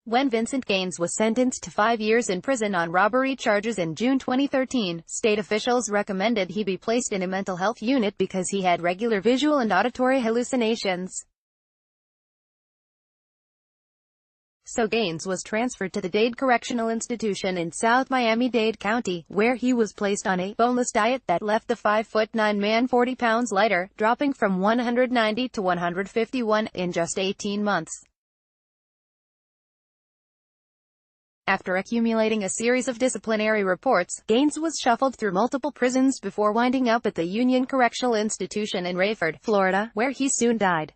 When Vincent Gaines was sentenced to 5 years in prison on robbery charges in June 2013, state officials recommended he be placed in a mental health unit because he had regular visual and auditory hallucinations. So Gaines was transferred to the Dade Correctional Institution in South Miami-Dade County, where he was placed on a boneless diet that left the 5'9" man 40 pounds lighter, dropping from 190 to 151 in just 18 months. After accumulating a series of disciplinary reports, Gaines was shuffled through multiple prisons before winding up at the Union Correctional Institution in Rayford, Florida, where he soon died.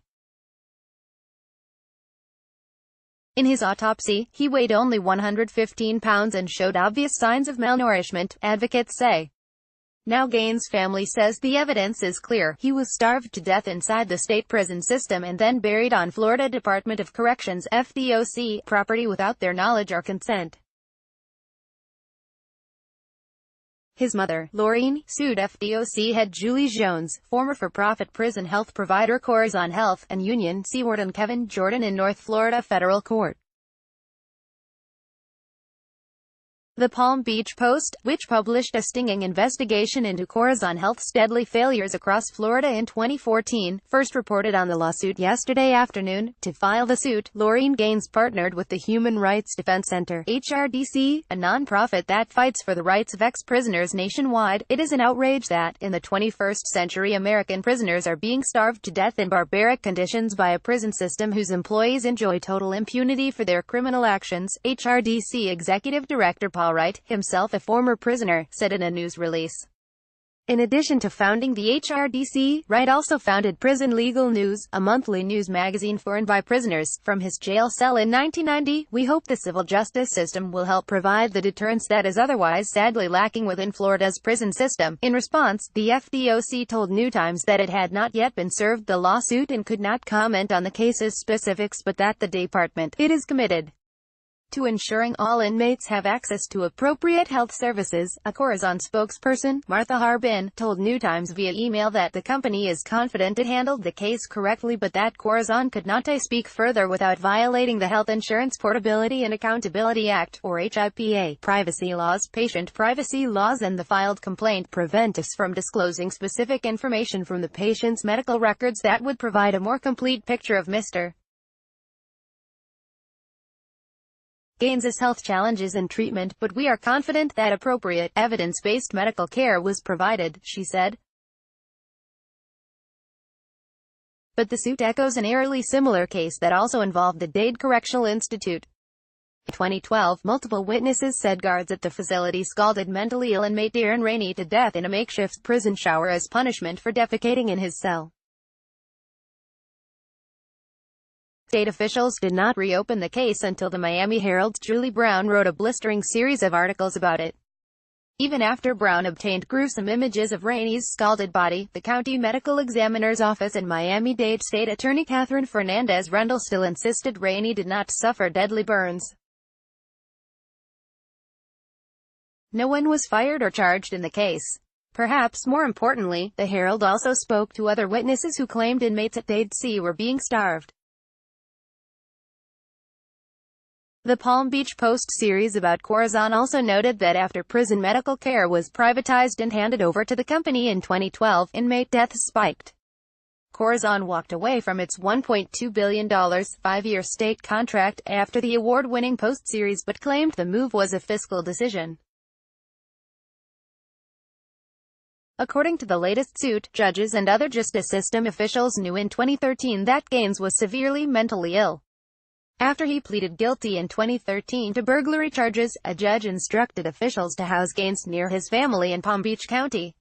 In his autopsy, he weighed only 115 pounds and showed obvious signs of malnourishment, advocates say. Now Gaines' family says the evidence is clear. He was starved to death inside the state prison system and then buried on Florida Department of Corrections (FDOC) property without their knowledge or consent. His mother, Laureen, sued FDOC head Julie Jones, former for-profit prison health provider Corazon Health, and Union C warden Kevin Jordan in North Florida federal court. The Palm Beach Post, which published a stinging investigation into Corazon Health's deadly failures across Florida in 2014, first reported on the lawsuit yesterday afternoon. To file the suit, Laureen Gaines partnered with the Human Rights Defense Center (HRDC), a nonprofit that fights for the rights of ex-prisoners nationwide. It is an outrage that, in the 21st century, American prisoners are being starved to death in barbaric conditions by a prison system whose employees enjoy total impunity for their criminal actions, HRDC Executive Director Paul Wright, himself a former prisoner, said in a news release. In addition to founding the HRDC, Wright also founded Prison Legal News, a monthly news magazine for and by prisoners. From his jail cell in 1990, we hope the civil justice system will help provide the deterrence that is otherwise sadly lacking within Florida's prison system. In response, the FDOC told New Times that it had not yet been served the lawsuit and could not comment on the case's specifics, but that the department, it is committed to ensuring all inmates have access to appropriate health services. A Corazon spokesperson, Martha Harbin, told New Times via email that the company is confident it handled the case correctly but that Corazon could not speak further without violating the Health Insurance Portability and Accountability Act, or HIPAA, privacy laws, patient privacy laws, and the filed complaint prevent us from disclosing specific information from the patient's medical records that would provide a more complete picture of Mr. Gaines's health challenges and treatment, but we are confident that appropriate, evidence-based medical care was provided, she said. But the suit echoes an eerily similar case that also involved the Dade Correctional Institute. In 2012, multiple witnesses said guards at the facility scalded mentally ill inmate Darren Rainey to death in a makeshift prison shower as punishment for defecating in his cell. State officials did not reopen the case until the Miami Herald's Julie Brown wrote a blistering series of articles about it. Even after Brown obtained gruesome images of Rainey's scalded body, the county medical examiner's office and Miami-Dade State Attorney Catherine Fernandez-Rendell still insisted Rainey did not suffer deadly burns. No one was fired or charged in the case. Perhaps more importantly, the Herald also spoke to other witnesses who claimed inmates at Dade C were being starved. The Palm Beach Post series about Corazon also noted that after prison medical care was privatized and handed over to the company in 2012, inmate deaths spiked. Corazon walked away from its $1.2 billion, 5-year state contract after the award-winning Post series but claimed the move was a fiscal decision. According to the latest suit, judges and other justice system officials knew in 2013 that Gaines was severely mentally ill. After he pleaded guilty in 2013 to burglary charges, a judge instructed officials to house Gaines near his family in Palm Beach County.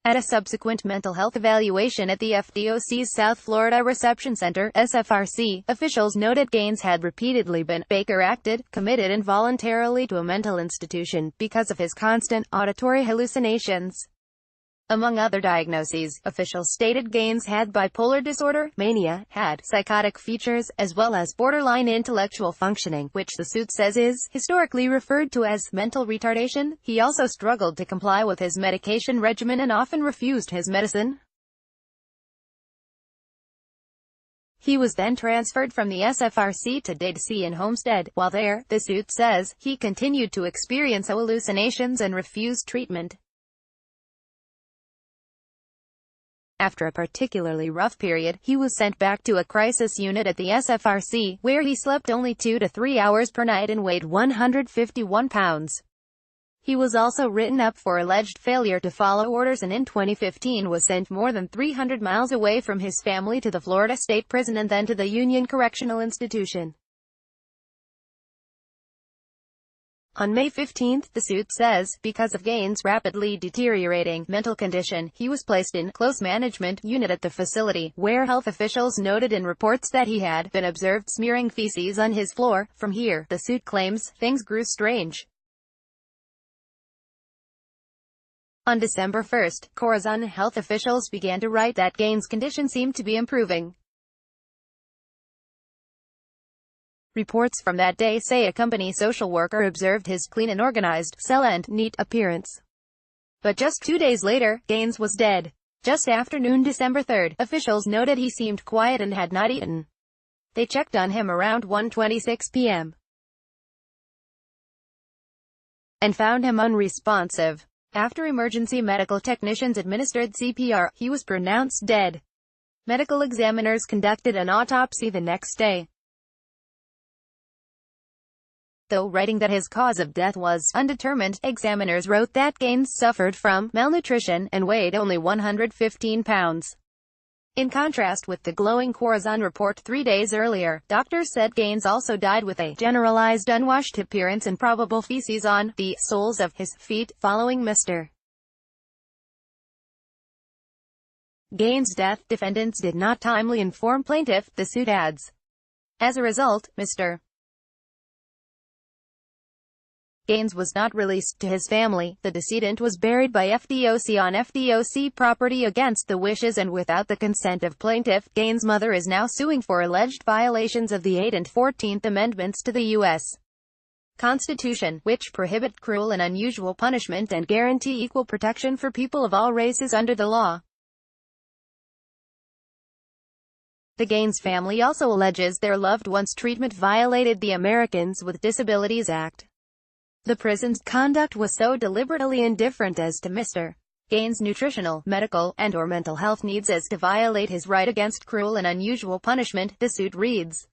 At a subsequent mental health evaluation at the FDOC's South Florida Reception Center, SFRC, officials noted Gaines had repeatedly been Baker acted, committed involuntarily to a mental institution, because of his constant auditory hallucinations. Among other diagnoses, officials stated Gaines had bipolar disorder, mania, had psychotic features, as well as borderline intellectual functioning, which the suit says is historically referred to as mental retardation. He also struggled to comply with his medication regimen and often refused his medicine. He was then transferred from the SFRC to Dade in Homestead. While there, the suit says, he continued to experience hallucinations and refused treatment. After a particularly rough period, he was sent back to a crisis unit at the SFRC, where he slept only 2 to 3 hours per night and weighed 151 pounds. He was also written up for alleged failure to follow orders and in 2015 was sent more than 300 miles away from his family to the Florida State Prison and then to the Union Correctional Institution. On May 15, the suit says, because of Gaines' rapidly deteriorating mental condition, he was placed in close management unit at the facility, where health officials noted in reports that he had been observed smearing feces on his floor. From here, the suit claims, things grew strange. On December 1, Corazon health officials began to write that Gaines' condition seemed to be improving. Reports from that day say a company social worker observed his clean and organized cell and neat appearance. But just 2 days later, Gaines was dead. Just after noon December 3, officials noted he seemed quiet and had not eaten. They checked on him around 1:26 p.m. and found him unresponsive. After emergency medical technicians administered CPR, he was pronounced dead. Medical examiners conducted an autopsy the next day. Though writing that his cause of death was undetermined, examiners wrote that Gaines suffered from malnutrition and weighed only 115 pounds. In contrast with the glowing Corazon report 3 days earlier, doctors said Gaines also died with a generalized unwashed appearance and probable feces on the soles of his feet. Following Mr. Gaines' death, defendants did not timely inform plaintiff, the suit adds. As a result, Mr. Gaines was not released to his family. The decedent was buried by FDOC on FDOC property against the wishes and without the consent of plaintiff. Gaines' mother is now suing for alleged violations of the 8th and 14th Amendments to the U.S. Constitution, which prohibit cruel and unusual punishment and guarantee equal protection for people of all races under the law. The Gaines family also alleges their loved one's treatment violated the Americans with Disabilities Act. The prison's conduct was so deliberately indifferent as to Mr. Gaines' nutritional, medical, and/or mental health needs as to violate his right against cruel and unusual punishment, the suit reads.